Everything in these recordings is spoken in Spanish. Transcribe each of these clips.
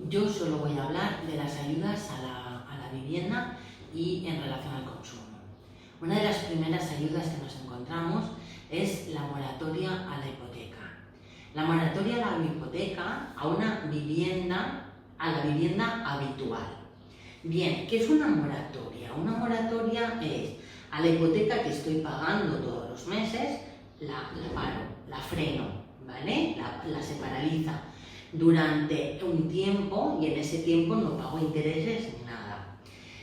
Yo solo voy a hablar de las ayudas a la vivienda y en relación al consumo. Una de las primeras ayudas que nos encontramos es la moratoria a la hipoteca. La moratoria a la hipoteca a la vivienda habitual. Bien, ¿qué es una moratoria? Una moratoria es a la hipoteca que estoy pagando todos los meses, la paro, la freno, ¿vale? Se paraliza durante un tiempo y en ese tiempo no pago intereses ni nada.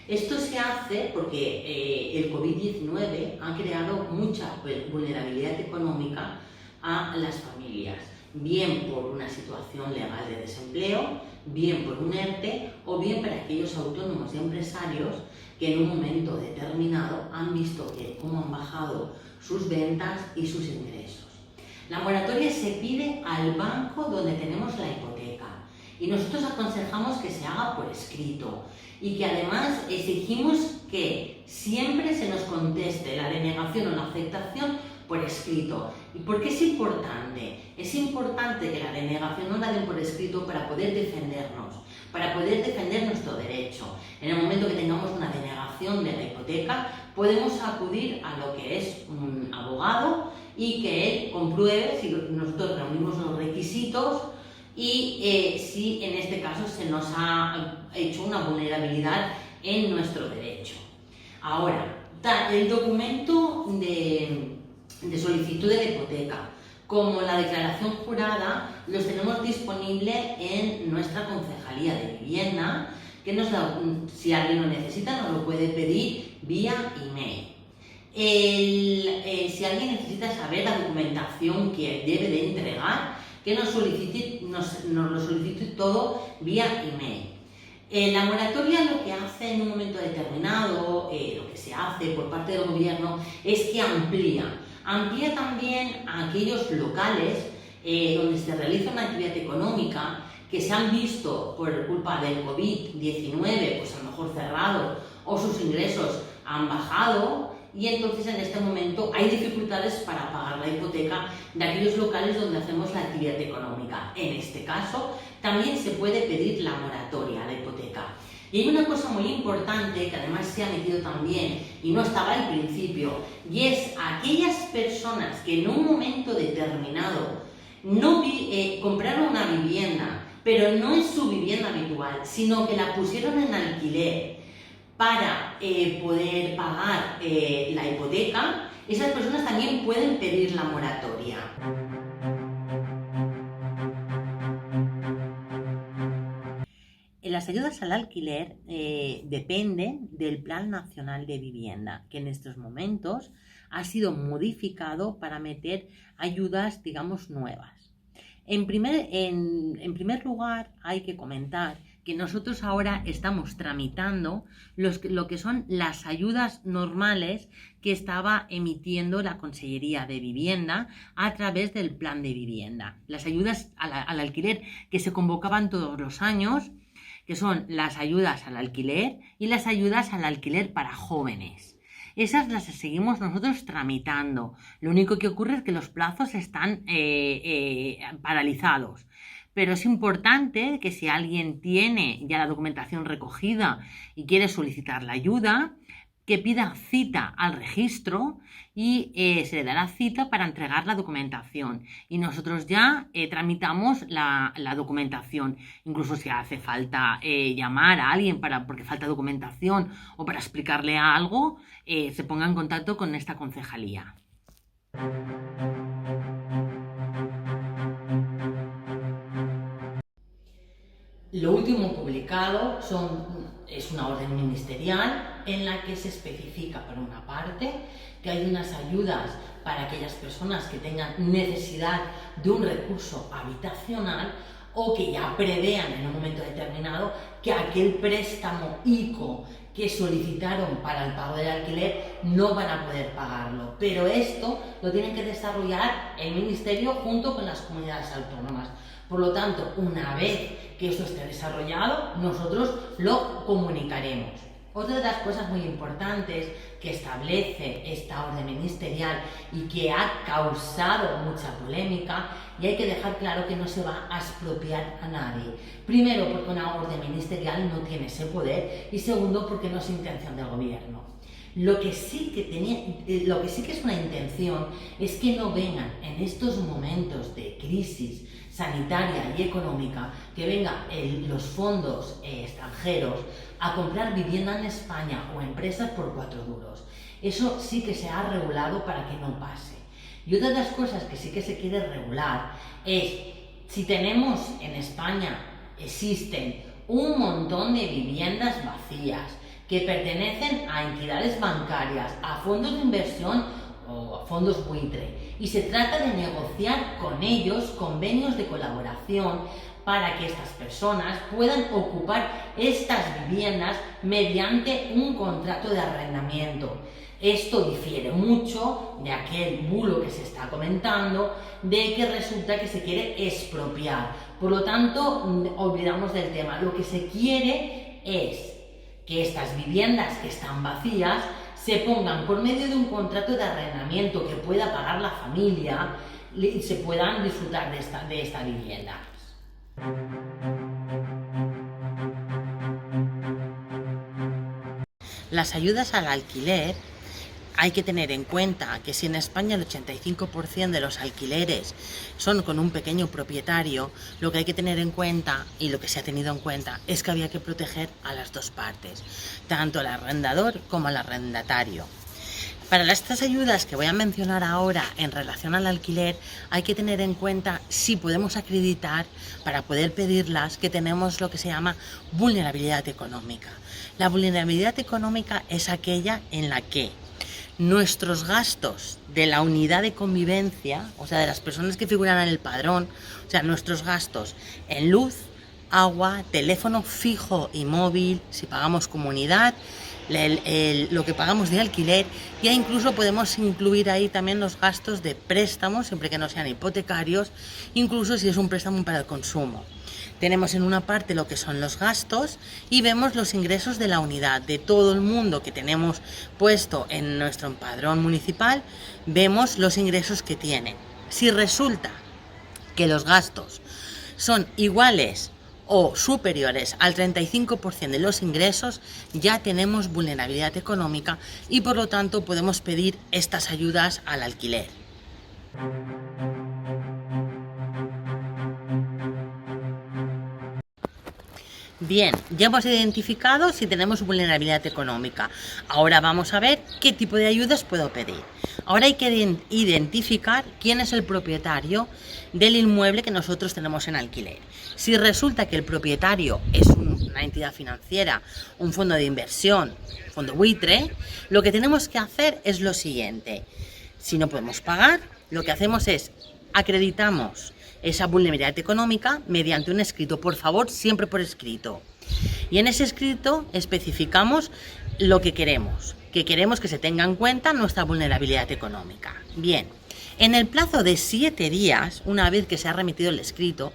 Esto se hace porque el COVID-19 ha creado mucha vulnerabilidad económica a las familias, bien por una situación legal de desempleo, bien por un ERTE o bien para aquellos autónomos y empresarios que en un momento determinado han visto cómo han bajado sus ventas y sus ingresos. La moratoria se pide al banco donde tenemos la hipoteca y nosotros aconsejamos que se haga por escrito y que además exigimos que siempre se nos conteste la denegación o la aceptación por escrito. ¿Y por qué es importante? Es importante que la denegación no la den por escrito para poder defendernos, para poder defender nuestro derecho. En el momento que tengamos una denegación de la hipoteca, podemos acudir a lo que es un abogado y que él compruebe si nosotros reunimos los requisitos y si en este caso se nos ha hecho una vulnerabilidad en nuestro derecho. Ahora, el documento de solicitud de la hipoteca como la declaración jurada los tenemos disponibles en nuestra concejalía de vivienda, que si alguien lo necesita nos lo puede pedir vía email. Si alguien necesita saber la documentación que debe de entregar, que nos lo solicite todo vía email. La moratoria lo que hace en un momento determinado, lo que se hace por parte del gobierno es que amplía también a aquellos locales donde se realiza una actividad económica que se han visto por culpa del COVID-19, pues a lo mejor cerrados o sus ingresos han bajado y entonces en este momento hay dificultades para pagar la hipoteca de aquellos locales donde hacemos la actividad económica. En este caso también se puede pedir la moratoria a la hipoteca. Y hay una cosa muy importante que además se ha metido también y no estaba al principio, y es aquellas personas que en un momento determinado compraron una vivienda, pero no es su vivienda habitual, sino que la pusieron en alquiler para poder pagar la hipoteca. Esas personas también pueden pedir la moratoria. Las ayudas al alquiler dependen del Plan Nacional de Vivienda, que en estos momentos ha sido modificado para meter ayudas, digamos, nuevas. En primer lugar, hay que comentar que nosotros ahora estamos tramitando lo que son las ayudas normales que estaba emitiendo la Consellería de Vivienda a través del Plan de Vivienda. Las ayudas al alquiler que se convocaban todos los años, que son las ayudas al alquiler y las ayudas al alquiler para jóvenes. Esas las seguimos nosotros tramitando. Lo único que ocurre es que los plazos están paralizados. Pero es importante que si alguien tiene ya la documentación recogida y quiere solicitar la ayuda, que pida cita al registro y se le dará cita para entregar la documentación. Y nosotros ya tramitamos la documentación. Incluso si hace falta llamar a alguien porque falta documentación o para explicarle algo, se ponga en contacto con esta concejalía. Lo último publicado es una orden ministerial en la que se especifica, por una parte, que hay unas ayudas para aquellas personas que tengan necesidad de un recurso habitacional o que ya prevean en un momento determinado que aquel préstamo ICO que solicitaron para el pago del alquiler no van a poder pagarlo. Pero esto lo tienen que desarrollar el Ministerio junto con las comunidades autónomas. Por lo tanto, una vez que esto esté desarrollado, nosotros lo comunicaremos. Otra de las cosas muy importantes que establece esta orden ministerial y que ha causado mucha polémica, y hay que dejar claro que no se va a expropiar a nadie. Primero, porque una orden ministerial no tiene ese poder, y segundo, porque no es intención del gobierno. Lo que sí que es una intención es que no vengan en estos momentos de crisis sanitaria y económica, que vengan los fondos extranjeros a comprar vivienda en España o empresas por 4 duros. Eso sí que se ha regulado para que no pase. Y otra de las cosas que sí que se quiere regular es, si tenemos en España, existen un montón de viviendas vacías que pertenecen a entidades bancarias, a fondos de inversión o a fondos buitre, y se trata de negociar con ellos convenios de colaboración para que estas personas puedan ocupar estas viviendas mediante un contrato de arrendamiento. Esto difiere mucho de aquel bulo que se está comentando, de que resulta que se quiere expropiar. Por lo tanto, olvidamos del tema. Lo que se quiere es que estas viviendas que están vacías se pongan por medio de un contrato de arrendamiento que pueda pagar la familia y se puedan disfrutar de esta vivienda. Las ayudas al alquiler, hay que tener en cuenta que si en España el 85% de los alquileres son con un pequeño propietario, lo que hay que tener en cuenta, y lo que se ha tenido en cuenta, es que había que proteger a las dos partes, tanto al arrendador como al arrendatario. Para estas ayudas que voy a mencionar ahora en relación al alquiler, hay que tener en cuenta si podemos acreditar, para poder pedirlas, que tenemos lo que se llama vulnerabilidad económica. La vulnerabilidad económica es aquella en la que nuestros gastos de la unidad de convivencia, o sea, de las personas que figuran en el padrón, o sea, nuestros gastos en luz, agua, teléfono fijo y móvil, si pagamos comunidad, lo que pagamos de alquiler, ya incluso podemos incluir ahí también los gastos de préstamos, siempre que no sean hipotecarios, incluso si es un préstamo para el consumo. Tenemos en una parte lo que son los gastos y vemos los ingresos de la unidad, de todo el mundo que tenemos puesto en nuestro empadrón municipal, vemos los ingresos que tiene. Si resulta que los gastos son iguales o superiores al 35% de los ingresos, ya tenemos vulnerabilidad económica y por lo tanto podemos pedir estas ayudas al alquiler. Bien, ya hemos identificado si tenemos vulnerabilidad económica. Ahora vamos a ver qué tipo de ayudas puedo pedir. Ahora hay que identificar quién es el propietario del inmueble que nosotros tenemos en alquiler. Si resulta que el propietario es una entidad financiera, un fondo de inversión, fondo buitre, lo que tenemos que hacer es lo siguiente. Si no podemos pagar, lo que hacemos es acreditamos esa vulnerabilidad económica mediante un escrito, por favor, siempre por escrito. Y en ese escrito especificamos lo que queremos que se tenga en cuenta nuestra vulnerabilidad económica. Bien, en el plazo de 7 días, una vez que se ha remitido el escrito,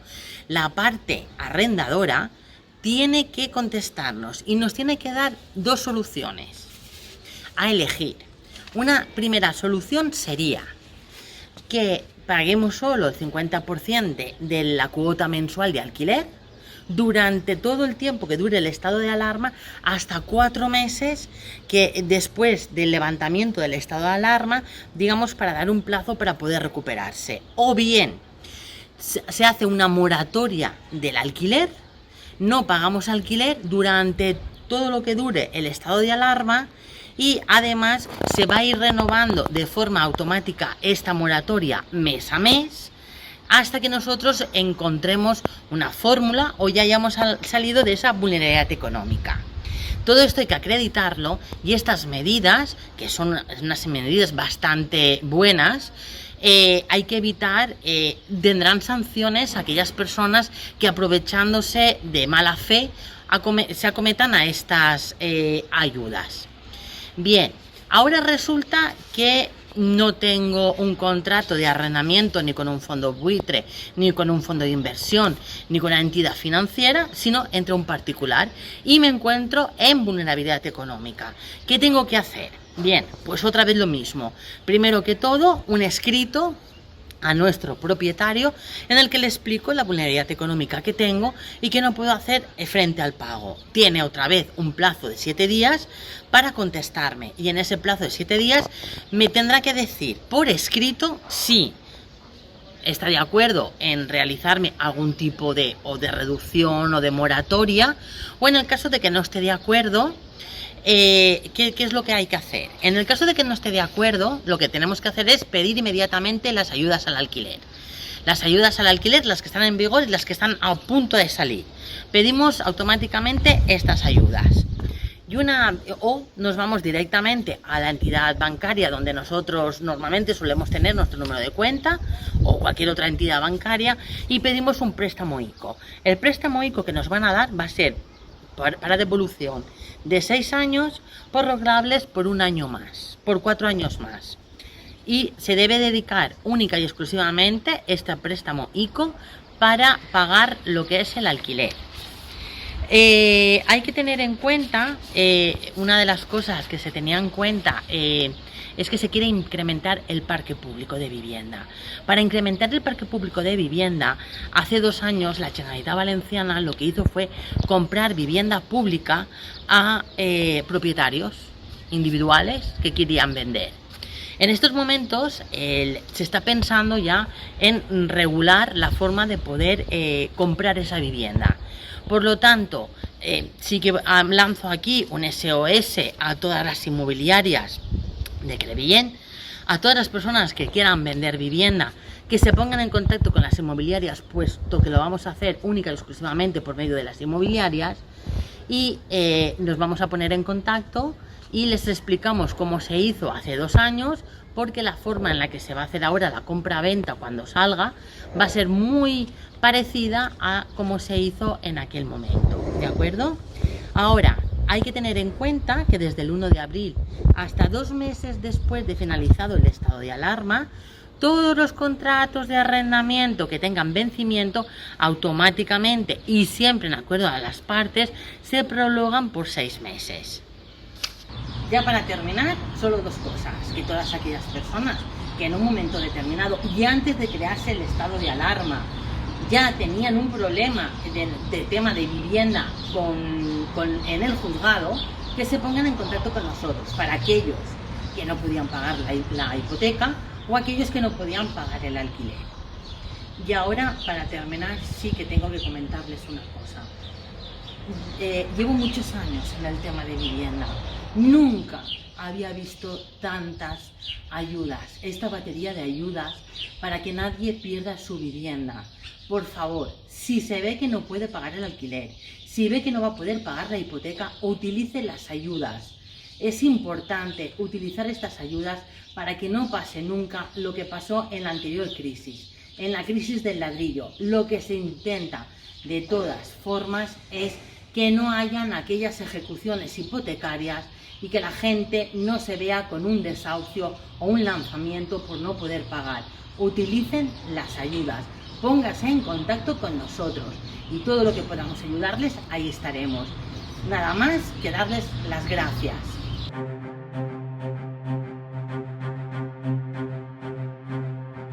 la parte arrendadora tiene que contestarnos y nos tiene que dar 2 soluciones a elegir. Una primera solución sería que paguemos solo el 50% de la cuota mensual de alquiler durante todo el tiempo que dure el estado de alarma, hasta 4 meses que después del levantamiento del estado de alarma, digamos, para dar un plazo para poder recuperarse. O bien se hace una moratoria del alquiler, no pagamos alquiler durante todo lo que dure el estado de alarma, y además se va a ir renovando de forma automática esta moratoria mes a mes hasta que nosotros encontremos una fórmula o ya hayamos salido de esa vulnerabilidad económica. Todo esto hay que acreditarlo y estas medidas, que son unas medidas bastante buenas, hay que evitar, tendrán sanciones a aquellas personas que, aprovechándose de mala fe, se acometan a estas ayudas. Bien, ahora resulta que no tengo un contrato de arrendamiento ni con un fondo buitre, ni con un fondo de inversión, ni con una entidad financiera, sino entre un particular y me encuentro en vulnerabilidad económica. ¿Qué tengo que hacer? Bien, pues otra vez lo mismo. Primero que todo, un escrito a nuestro propietario en el que le explico la vulnerabilidad económica que tengo y que no puedo hacer frente al pago. Tiene otra vez un plazo de 7 días para contestarme y en ese plazo de 7 días me tendrá que decir por escrito si está de acuerdo en realizarme algún tipo de reducción o de moratoria, o en el caso de que no esté de acuerdo, ¿qué es lo que hay que hacer? En el caso de que no esté de acuerdo, lo que tenemos que hacer es pedir inmediatamente las ayudas al alquiler. Las ayudas al alquiler, las que están en vigor y las que están a punto de salir. Pedimos automáticamente estas ayudas. O nos vamos directamente a la entidad bancaria donde nosotros normalmente solemos tener nuestro número de cuenta, o cualquier otra entidad bancaria, y pedimos un préstamo ICO. El préstamo ICO que nos van a dar va a ser para devolución de 6 años, prorrogables por 1 año más, por 4 años más. Y se debe dedicar única y exclusivamente este préstamo ICO para pagar lo que es el alquiler. Hay que tener en cuenta, una de las cosas que se tenía en cuenta es que se quiere incrementar el parque público de vivienda. Para incrementar el parque público de vivienda, hace 2 años la Generalitat Valenciana lo que hizo fue comprar vivienda pública a propietarios individuales que querían vender. En estos momentos se está pensando ya en regular la forma de poder comprar esa vivienda. Por lo tanto, sí que lanzo aquí un SOS a todas las inmobiliarias de Crevillent, a todas las personas que quieran vender vivienda, que se pongan en contacto con las inmobiliarias, puesto que lo vamos a hacer única y exclusivamente por medio de las inmobiliarias, y nos vamos a poner en contacto y les explicamos cómo se hizo hace 2 años, porque la forma en la que se va a hacer ahora la compra-venta cuando salga va a ser muy parecida a cómo se hizo en aquel momento, ¿de acuerdo? Ahora, hay que tener en cuenta que desde el 1 de abril hasta 2 meses después de finalizado el estado de alarma, todos los contratos de arrendamiento que tengan vencimiento automáticamente y siempre en acuerdo a las partes se prolongan por 6 meses. Ya para terminar, solo 2 cosas, que todas aquellas personas que en un momento determinado y antes de crearse el estado de alarma ya tenían un problema de tema de vivienda en el juzgado, que se pongan en contacto con nosotros, para aquellos que no podían pagar la hipoteca o aquellos que no podían pagar el alquiler. Y ahora, para terminar, sí que tengo que comentarles una cosa. Llevo muchos años en el tema de vivienda. Nunca había visto tantas ayudas, esta batería de ayudas para que nadie pierda su vivienda. Por favor, si se ve que no puede pagar el alquiler, si ve que no va a poder pagar la hipoteca, utilice las ayudas. Es importante utilizar estas ayudas para que no pase nunca lo que pasó en la anterior crisis, en la crisis del ladrillo. Lo que se intenta de todas formas es que no hayan aquellas ejecuciones hipotecarias y que la gente no se vea con un desahucio o un lanzamiento por no poder pagar. Utilicen las ayudas, pónganse en contacto con nosotros y todo lo que podamos ayudarles, ahí estaremos. Nada más que darles las gracias.